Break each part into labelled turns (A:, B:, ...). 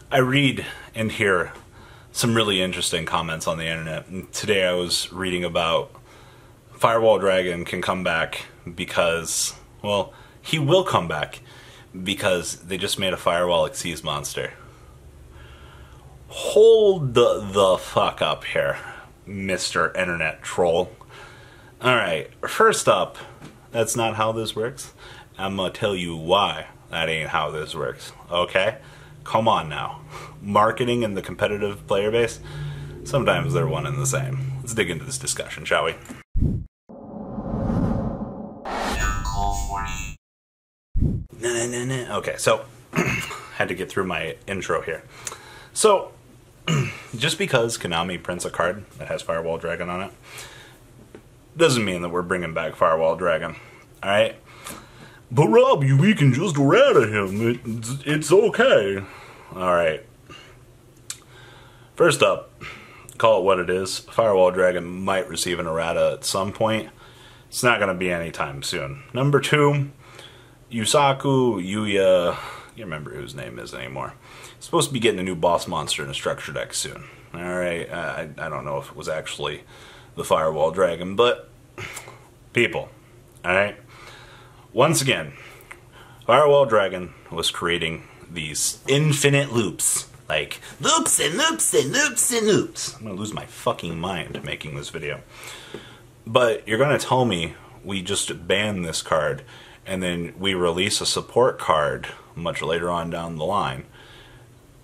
A: I read and hear some really interesting comments on the internet. And today I was reading about Firewall Dragon can come back because, well, he will come back because they just made a Firewall Xceed monster. Hold the fuck up here, Mr. Internet Troll. Alright, first up, that's not how this works. I'm gonna tell you why that ain't how this works, okay? Come on now. Marketing and the competitive player base, sometimes they're one and the same. Let's dig into this discussion, shall we? Okay, so, had to get through my intro here. So, just because Konami prints a card that has Firewall Dragon on it, doesn't mean that we're bringing back Firewall Dragon, alright? But Rob, we can just errata him. It's okay. Alright. First up, call it what it is. Firewall Dragon might receive an errata at some point. It's not going to be anytime soon. Number 2, Yugioh, you remember whose name is anymore. Supposed to be getting a new boss monster in a structure deck soon. Alright, I don't know if it was actually the Firewall Dragon, but people, alright? Once again, Firewall Dragon was creating these infinite loops. Like, loops and loops and loops and loops. I'm gonna lose my fucking mind making this video. But you're gonna tell me we just ban this card and then we release a support card much later on down the line.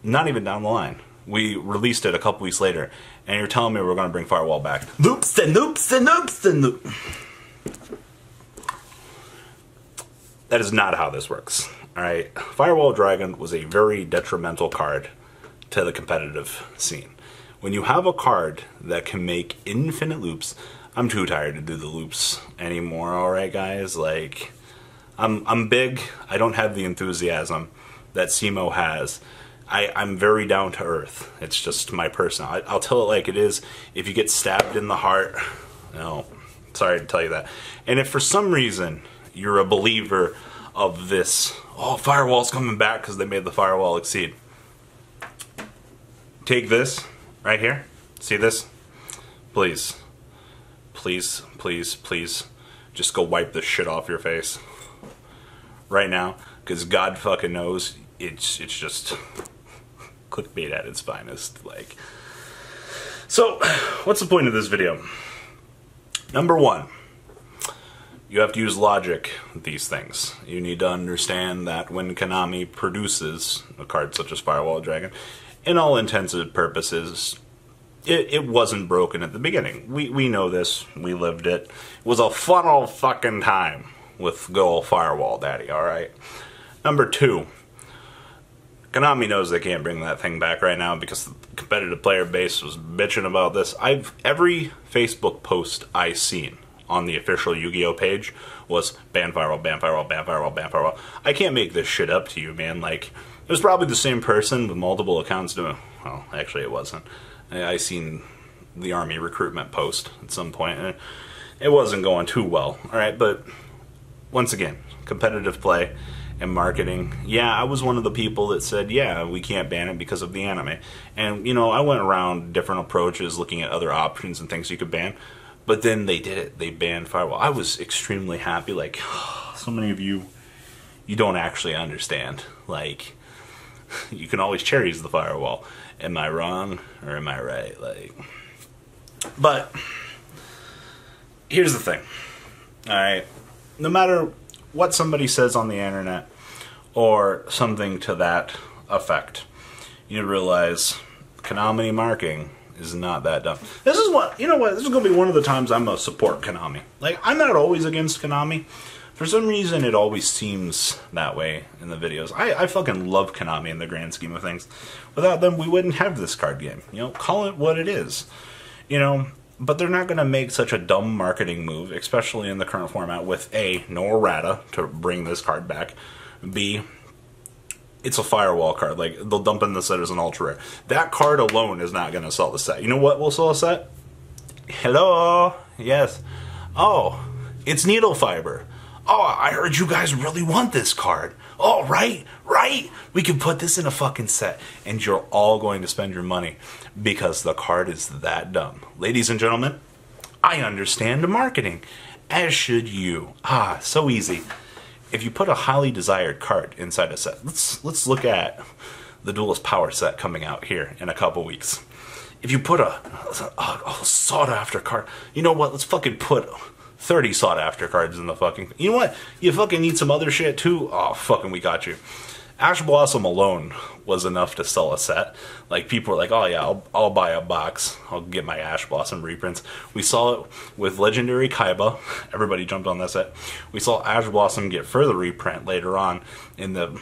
A: Not even down the line. We released it a couple weeks later and you're telling me we're gonna bring Firewall back. Loops and loops and loops and loops. That is not how this works, alright? Firewall Dragon was a very detrimental card to the competitive scene. When you have a card that can make infinite loops, I'm too tired to do the loops anymore, alright guys? Like, I'm big, I don't have the enthusiasm that Simo has. I'm very down to earth. It's just my personal. I'll tell it like it is. If you get stabbed in the heart, no, sorry to tell you that. And if for some reason you're a believer of this, oh, Firewall's coming back because they made the Firewall Xceed. Take this right here. See this? Please, please, please, please, just go wipe this shit off your face right now, because God fucking knows it's just clickbait at its finest. Like, so what's the point of this video? Number 1. You have to use logic with these things. You need to understand that when Konami produces a card such as Firewall Dragon, in all intents and purposes, it wasn't broken at the beginning. We know this. We lived it. It was a fun old fucking time with good old Firewall Daddy, alright? Number 2. Konami knows they can't bring that thing back right now because the competitive player base was bitching about this. Every Facebook post I seen on the official Yu-Gi-Oh page was ban Firewall, ban Firewall, ban Firewall, ban Firewall. I can't make this shit up to you, man. Like, it was probably the same person with multiple accounts doing. Well, actually, it wasn't. I seen the Army recruitment post at some point, and it wasn't going too well. All right, but once again, competitive play and marketing. Yeah, I was one of the people that said, yeah, we can't ban it because of the anime. And, you know, I went around different approaches looking at other options and things you could ban. But then they did it. They banned Firewall. I was extremely happy. Like, so many of you don't actually understand. Like, you can always cherries the Firewall. Am I wrong or am I right? Like, but here's the thing. Alright, no matter what somebody says on the internet or something to that effect, you need to realize Konami marketing is not that dumb. This is what, you know what, this is going to be one of the times I'm going to support Konami. Like, I'm not always against Konami. For some reason, it always seems that way in the videos. I fucking love Konami in the grand scheme of things. Without them, we wouldn't have this card game. You know, call it what it is. You know, but they're not going to make such a dumb marketing move, especially in the current format, with A, no errata to bring this card back. B, it's a Firewall card. Like, they'll dump in the set as an ultra rare. That card alone is not going to sell the set. You know what will sell a set? Hello? Yes. Oh, it's Needle Fiber. Oh, I heard you guys really want this card. Oh, right, we can put this in a fucking set. And you're all going to spend your money because the card is that dumb. Ladies and gentlemen, I understand marketing, as should you. So easy. If you put a highly desired card inside a set, let's look at the Duelist Power set coming out here in a couple weeks. If you put a sought after card, you know what? Let's fucking put 30 sought after cards in the fucking. You know what? You fucking need some other shit too. Oh, fucking, we got you. Ash Blossom alone was enough to sell a set. Like, people were like, oh yeah, I'll buy a box. I'll get my Ash Blossom reprints. We saw it with Legendary Kaiba. Everybody jumped on that set. We saw Ash Blossom get further reprint later on in the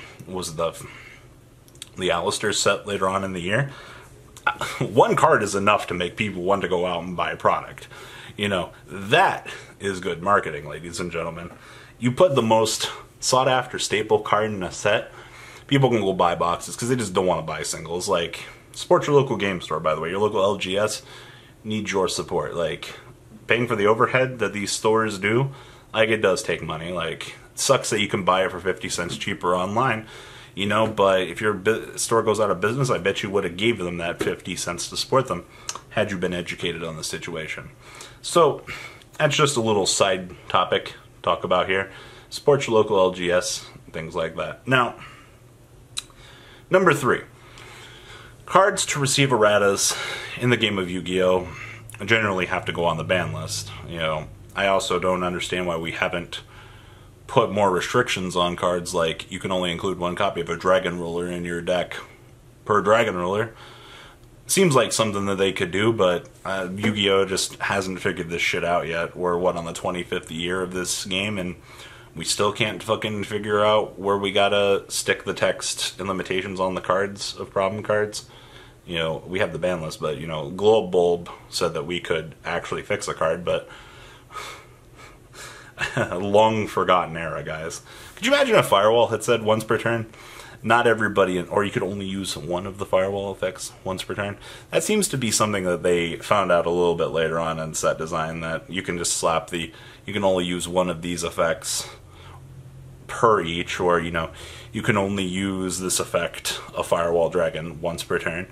A: Alistair set later on in the year. One card is enough to make people want to go out and buy a product. You know, that is good marketing, ladies and gentlemen. You put the most sought after staple card in a set, people can go buy boxes because they just don't want to buy singles. Like, support your local game store, by the way. Your local LGS needs your support. Like, paying for the overhead that these stores do, like, it does take money. Like, it sucks that you can buy it for 50 cents cheaper online, you know, but if your store goes out of business, I bet you would have gave them that 50 cents to support them had you been educated on the situation. So, that's just a little side topic to talk about here. Support your local LGS, things like that. Now, number 3. Cards to receive erratas in the game of Yu-Gi-Oh! Generally have to go on the ban list. You know, I also don't understand why we haven't put more restrictions on cards, like you can only include 1 copy of a Dragon Ruler in your deck per Dragon Ruler. Seems like something that they could do, but Yu-Gi-Oh! Just hasn't figured this shit out yet. We're, on the 25th year of this game, and we still can't fucking figure out where we gotta stick the text and limitations on the cards of problem cards. You know, we have the ban list, but, you know, Globe Bulb said that we could actually fix a card, but a long forgotten era, guys. Could you imagine if Firewall had said once per turn? Not everybody, or you could only use one of the Firewall effects once per turn. That seems to be something that they found out a little bit later on in set design, that you can just slap you can only use one of these effects per each, or, you know, you can only use this effect, a Firewall Dragon, once per turn.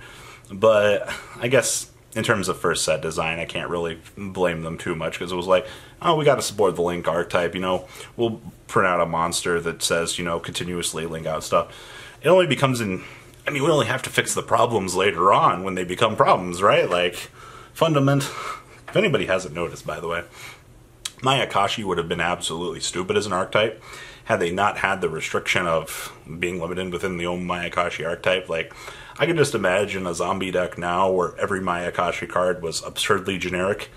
A: But I guess in terms of first set design, I can't really blame them too much, because it was like, oh, we got to support the Link archetype, you know, we'll print out a monster that says, you know, continuously link out stuff. It only becomes we only have to fix the problems later on when they become problems, right? Like, Fundament, if anybody hasn't noticed, by the way, Mayakashi would have been absolutely stupid as an archetype had they not had the restriction of being limited within the own Mayakashi archetype. Like, I can just imagine a zombie deck now where every Mayakashi card was absurdly generic.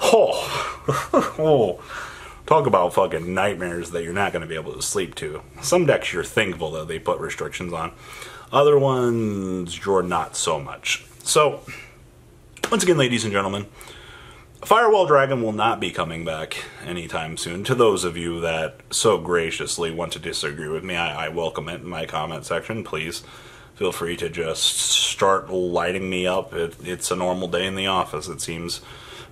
A: Oh, talk about fucking nightmares that you're not going to be able to sleep to. Some decks you're thankful that they put restrictions on. Other ones, you're not so much. So, once again, ladies and gentlemen, Firewall Dragon will not be coming back anytime soon. To those of you that so graciously want to disagree with me, I welcome it in my comment section. Please feel free to just start lighting me up. It's a normal day in the office, it seems.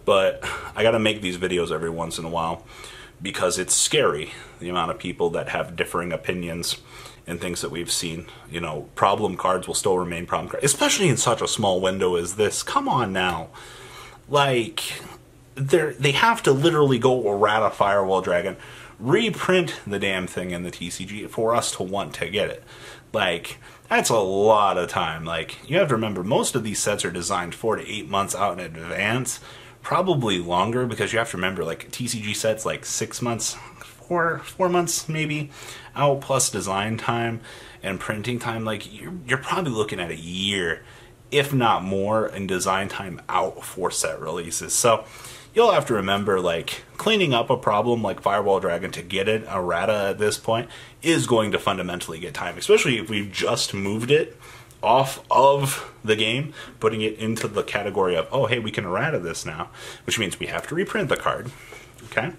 A: But I gotta make these videos every once in a while because it's scary, the amount of people that have differing opinions and things that we've seen. You know, problem cards will still remain problem cards, especially in such a small window as this. Come on now. Like, they have to literally go errata Firewall Dragon, reprint the damn thing in the TCG for us to want to get it. Like, that's a lot of time. Like, you have to remember, most of these sets are designed 4 to 8 months out in advance. Probably longer, because you have to remember, like, TCG sets, like 6 months, 4 months maybe, out, plus design time and printing time. Like, you're probably looking at a year, if not more, in design time out for set releases. So you'll have to remember, like, cleaning up a problem like Firewall Dragon to get it errata at this point is going to fundamentally get time, especially if we've just moved it off of the game, putting it into the category of, oh, hey, we can errata this now, which means we have to reprint the card. Okay?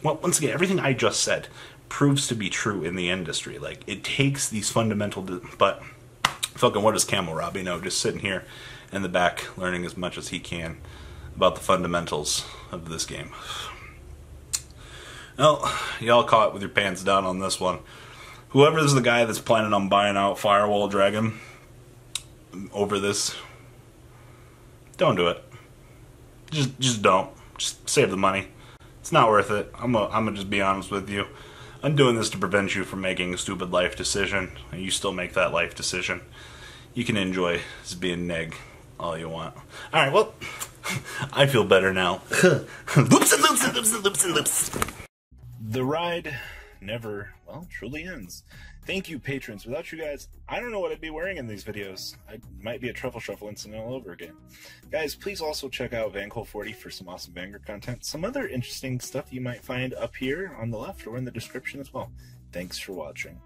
A: Well, once again, everything I just said proves to be true in the industry. Like, it takes these fundamental, but fucking what does Camel Robbie know? Just sitting here in the back learning as much as he can about the fundamentals of this game. Well, y'all caught with your pants down on this one. Whoever's the guy that's planning on buying out Firewall Dragon over this, don't do it. Just don't. Just save the money. It's not worth it. I'm gonna just be honest with you. I'm doing this to prevent you from making a stupid life decision, and you still make that life decision. You can enjoy just being neg all you want. Alright, well, I feel better now. Loops and loops and loops and loops and loops. The ride never, well, truly ends. Thank you, patrons. Without you guys, I don't know what I'd be wearing in these videos. I might be a truffle shuffle incident all over again. Guys, please also check out Vanquil40 for some awesome Vanguard content. Some other interesting stuff you might find up here on the left or in the description as well. Thanks for watching.